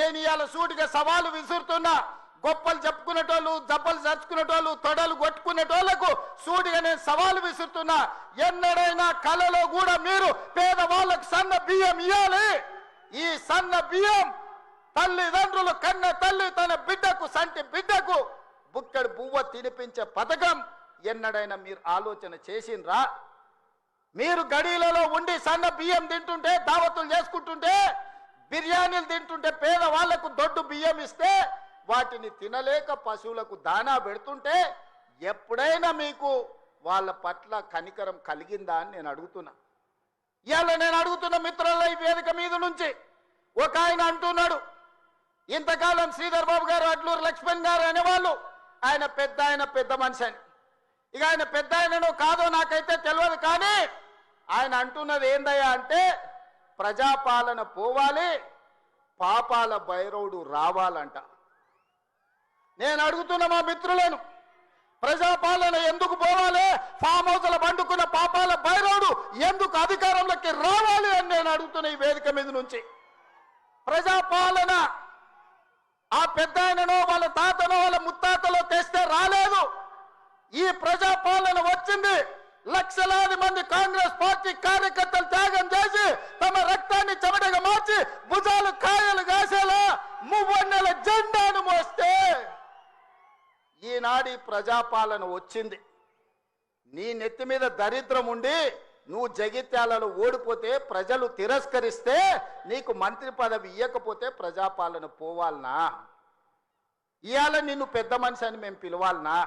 నేను ఇవాళ సూటిగా సవాలు విసురుతున్నా. గొప్పలు చెప్పుకునేటోళ్ళు, జబ్బలు చచ్చుకునేటోళ్ళు, తొడలు కొట్టుకునేటోళ్లకు సూటిగా నేను సవాలు విసురుతున్నా. ఎన్నడైనా కలలో కూడా మీరు పేదవాళ్ళకు సన్న బియ్యం ఇవ్వాలి. ఈ సన్న బియ్యం తల్లిదండ్రులు కన్న తల్లి తన బిడ్డకు, సంటి బిడ్డకు బుక్కడి బువ్వ తినిపించే పథకం ఎన్నడైనా మీరు ఆలోచన చేసిండ్రా? మీరు గడీలలో ఉండి సన్న బియ్యం తింటుంటే, దావతులు చేసుకుంటుంటే, బిర్యానీలు తింటుంటే, పేదవాళ్లకు దొడ్డు బియ్యం ఇస్తే వాటిని తినలేక పశువులకు దానా పెడుతుంటే ఎప్పుడైనా మీకు వాళ్ళ పట్ల కనికరం కలిగిందా అని నేను అడుగుతున్నా. ఇవాళ నేను అడుగుతున్న మిత్రుల ఈ వేదిక మీద నుంచి ఒక ఆయన అంటున్నాడు, ఇంతకాలం శ్రీధర్ బాబు గారు, అడ్లూరు లక్ష్మణ్ గారు అనేవాళ్ళు ఆయన పెద్ద మనిషి అని. ఇక ఆయన పెద్ద ఆయననో కాదో నాకైతే తెలియదు, కానీ ఆయన అంటున్నది ఏందయ్యా అంటే ప్రజాపాలన పోవాలి, పాపాల భైరవుడు రావాలంట. నేను అడుగుతున్న మా మిత్రులను, ప్రజాపాలన ఎందుకు పోవాలి? ఫామ్ హౌస్ల పండుకున్న పాపాల భైరవుడు ఎందుకు అధికారంలోకి రావాలి అని నేను అడుగుతున్న ఈ వేదిక మీద నుంచి. ప్రజాపాలన ఆ పెద్ద ఆయననో వాళ్ళ తాతనో వాళ్ళ ముత్తాతలో తెస్తే రాలేదు. ఈ ప్రజాపాలన వచ్చింది లక్షలాది మంది కాంగ్రెస్ పార్టీ కార్యకర్తలు త్యాగం చేసి తమ రక్తాన్ని చెమటగా మార్చి భుజాలు కాయలు కాసేలా మువ్వన్నెల జెండాను మోస్తే ఈనాడి ప్రజాపాలన వచ్చింది. నీ నెత్తి మీద దరిద్రం ఉండి నువ్వు జగిత్యాలలో ఓడిపోతే, ప్రజలు తిరస్కరిస్తే, నీకు మంత్రి పదవి ఇవ్వకపోతే ప్రజాపాలన పోవాలనా? ఇవాళ నిన్ను పెద్ద మనిషి అని మేము పిలవాలనా?